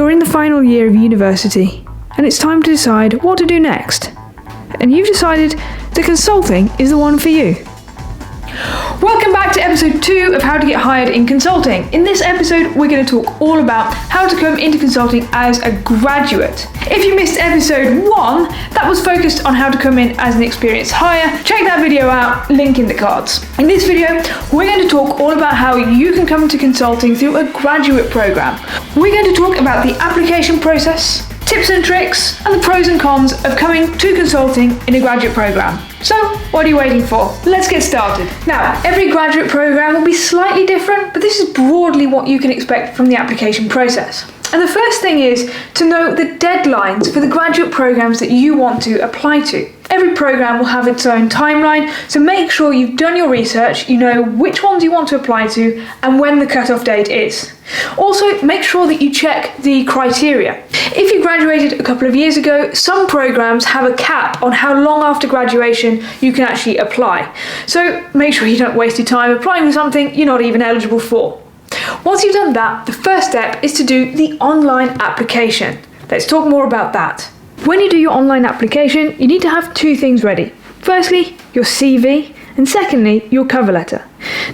You're in the final year of university, and it's time to decide what to do next. And you've decided that consulting is the one for you. Welcome back to episode 2 of How to Get Hired in Consulting. In this episode, we're going to talk all about how to come into consulting as a graduate. If you missed episode 1, that was focused on how to come in as an experienced hire. Check that video out, link in the cards. In this video, we're going to talk all about how you can come into consulting through a graduate program. We're going to talk about the application process, tips and tricks, and the pros and cons of coming to consulting in a graduate program. So, what are you waiting for? Let's get started. Now, every graduate program will be slightly different, but this is broadly what you can expect from the application process. And the first thing is to know the deadlines for the graduate programs that you want to apply to. Every program will have its own timeline, so make sure you've done your research, you know which ones you want to apply to, and when the cutoff date is. Also, make sure that you check the criteria. If you graduated a couple of years ago, some programs have a cap on how long after graduation you can actually apply. So make sure you don't waste your time applying for something you're not even eligible for. Once you've done that, the first step is to do the online application. Let's talk more about that. When you do your online application, you need to have 2 things ready. Firstly, your CV, and secondly, your cover letter.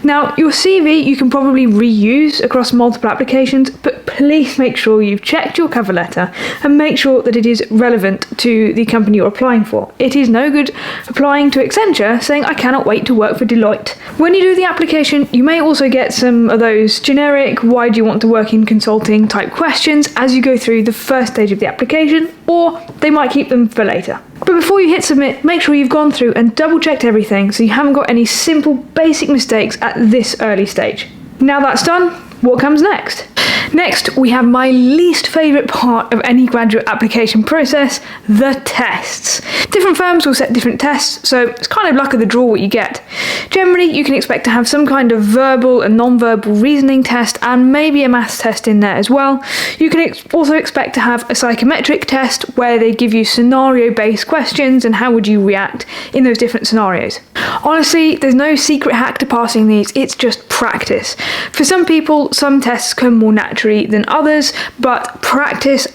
Now, your CV you can probably reuse across multiple applications, but please make sure you've checked your cover letter and make sure that it is relevant to the company you're applying for. It is no good applying to Accenture saying, I cannot wait to work for Deloitte. When you do the application, you may also get some of those generic, why do you want to work in consulting type questions as you go through the first stage of the application, or they might keep them for later. But before you hit submit, make sure you've gone through and double checked everything so you haven't got any simple basic mistakes at this early stage. Now that's done, what comes next? Next, we have my least favourite part of any graduate application process, the tests. Different firms will set different tests, so it's kind of luck of the draw what you get. Generally, you can expect to have some kind of verbal and non-verbal reasoning test and maybe a maths test in there as well. You can also expect to have a psychometric test where they give you scenario-based questions and how would you react in those different scenarios. Honestly, there's no secret hack to passing these, it's just practice. For some people, some tests come more naturally than others, but practice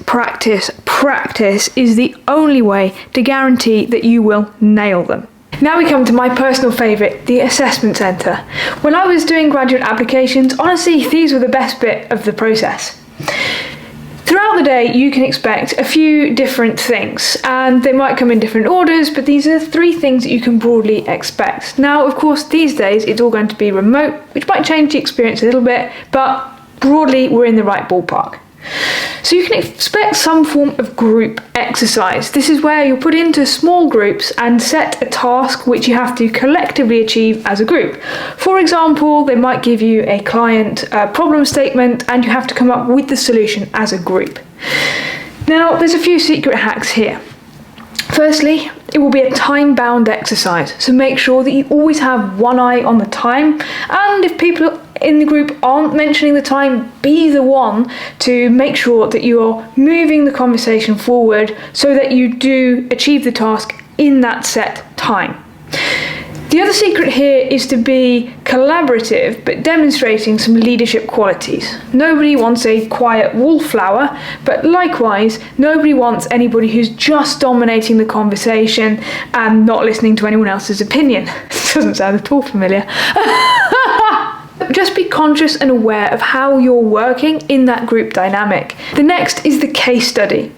is the only way to guarantee that you will nail them. Now we come to my personal favourite, the assessment centre. When I was doing graduate applications, honestly, these were the best bit of the process. Throughout the day, you can expect a few different things, and they might come in different orders, but these are 3 things that you can broadly expect. Now, of course, these days, it's all going to be remote, which might change the experience a little bit, but broadly, we're in the right ballpark. So you can expect some form of group exercise. This is where you're put into small groups and set a task which you have to collectively achieve as a group. For example, they might give you a client problem statement and you have to come up with the solution as a group. Now, there's a few secret hacks here. Firstly, it will be a time-bound exercise, so make sure that you always have one eye on the time, and if people in the group aren't mentioning the time, be the one to make sure that you're moving the conversation forward so that you do achieve the task in that set time. The other secret here is to be collaborative, but demonstrating some leadership qualities. Nobody wants a quiet wallflower, but likewise, nobody wants anybody who's just dominating the conversation and not listening to anyone else's opinion. Doesn't sound at all familiar. Just be conscious and aware of how you're working in that group dynamic. The next is the case study.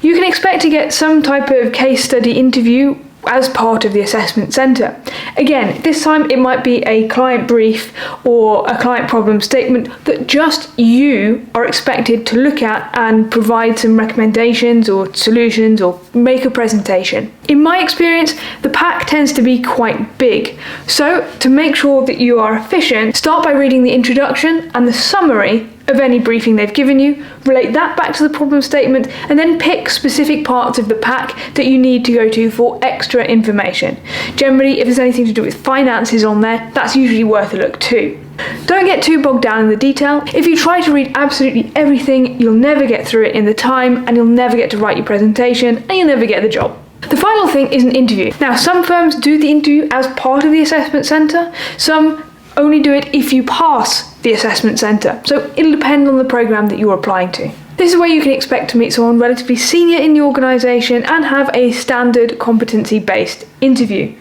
You can expect to get some type of case study interview as part of the assessment centre. Again, this time it might be a client brief or a client problem statement that just you are expected to look at and provide some recommendations or solutions or make a presentation. In my experience, the pack tends to be quite big. So to make sure that you are efficient, start by reading the introduction and the summary of any briefing they've given you, relate that back to the problem statement, and then pick specific parts of the pack that you need to go to for extra information. Generally, if there's anything to do with finances on there, that's usually worth a look too. Don't get too bogged down in the detail. If you try to read absolutely everything, you'll never get through it in the time, and you'll never get to write your presentation, and you'll never get the job. The final thing is an interview. Now, some firms do the interview as part of the assessment centre, some only do it if you pass the assessment centre, so it'll depend on the programme that you're applying to. This is where you can expect to meet someone relatively senior in the organisation and have a standard competency-based interview.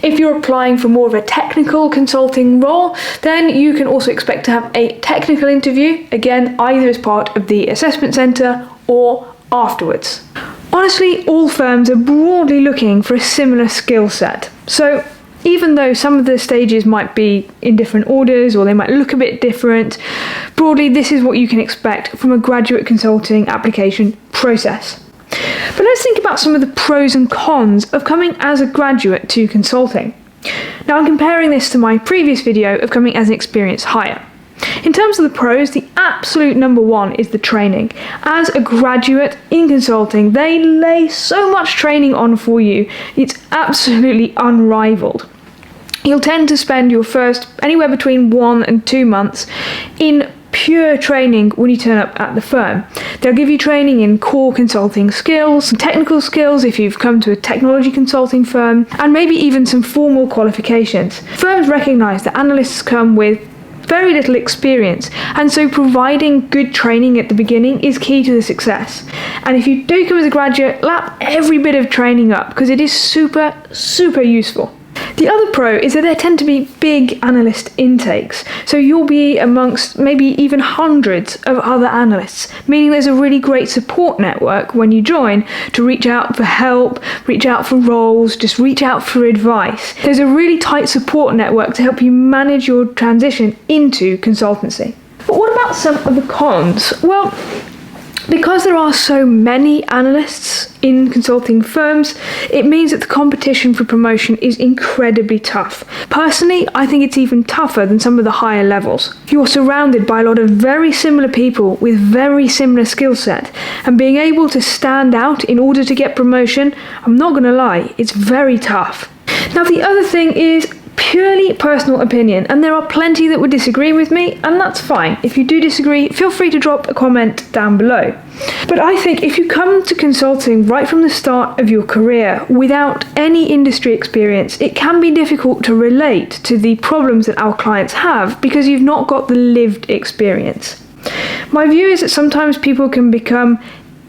If you're applying for more of a technical consulting role, then you can also expect to have a technical interview, again, either as part of the assessment centre or afterwards. Honestly, all firms are broadly looking for a similar skill set. So even though some of the stages might be in different orders or they might look a bit different, broadly this is what you can expect from a graduate consulting application process. But let's think about some of the pros and cons of coming as a graduate to consulting. Now I'm comparing this to my previous video of coming as an experienced hire. In terms of the pros, the absolute number one is the training. As a graduate in consulting, they lay so much training on for you, it's absolutely unrivaled. You'll tend to spend your first anywhere between 1 and 2 months in pure training when you turn up at the firm. They'll give you training in core consulting skills, some technical skills if you've come to a technology consulting firm, and maybe even some formal qualifications. Firms recognise that analysts come with very little experience, and so providing good training at the beginning is key to the success. And if you do come as a graduate, lap every bit of training up because it is super useful. The other pro is that there tend to be big analyst intakes, so you'll be amongst maybe even hundreds of other analysts, meaning there's a really great support network when you join to reach out for help, reach out for roles, just reach out for advice. There's a really tight support network to help you manage your transition into consultancy. But what about some of the cons? Well, because there are so many analysts in consulting firms, it means that the competition for promotion is incredibly tough. Personally, I think it's even tougher than some of the higher levels. You're surrounded by a lot of very similar people with very similar skill set, and being able to stand out in order to get promotion, I'm not going to lie, it's very tough. Now the other thing is purely personal opinion, and there are plenty that would disagree with me, and that's fine. If you do disagree, feel free to drop a comment down below. But I think if you come to consulting right from the start of your career without any industry experience, it can be difficult to relate to the problems that our clients have because you've not got the lived experience. My view is that sometimes people can become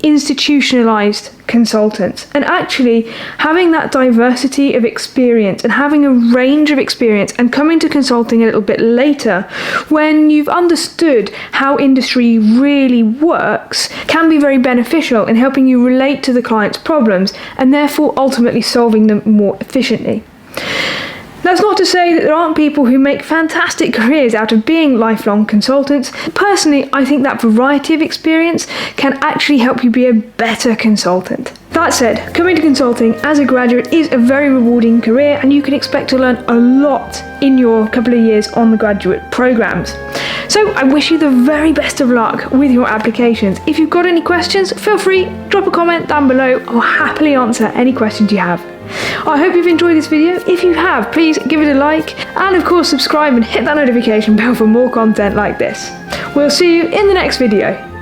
institutionalised consultants, and actually having that diversity of experience and having a range of experience and coming to consulting a little bit later when you've understood how industry really works can be very beneficial in helping you relate to the client's problems and therefore ultimately solving them more efficiently. That's not to say that there aren't people who make fantastic careers out of being lifelong consultants. Personally, I think that variety of experience can actually help you be a better consultant. That said, coming to consulting as a graduate is a very rewarding career, and you can expect to learn a lot in your couple of years on the graduate programs. So I wish you the very best of luck with your applications. If you've got any questions, feel free, drop a comment down below. I'll happily answer any questions you have. I hope you've enjoyed this video. If you have, please give it a like, and of course subscribe and hit that notification bell for more content like this. We'll see you in the next video.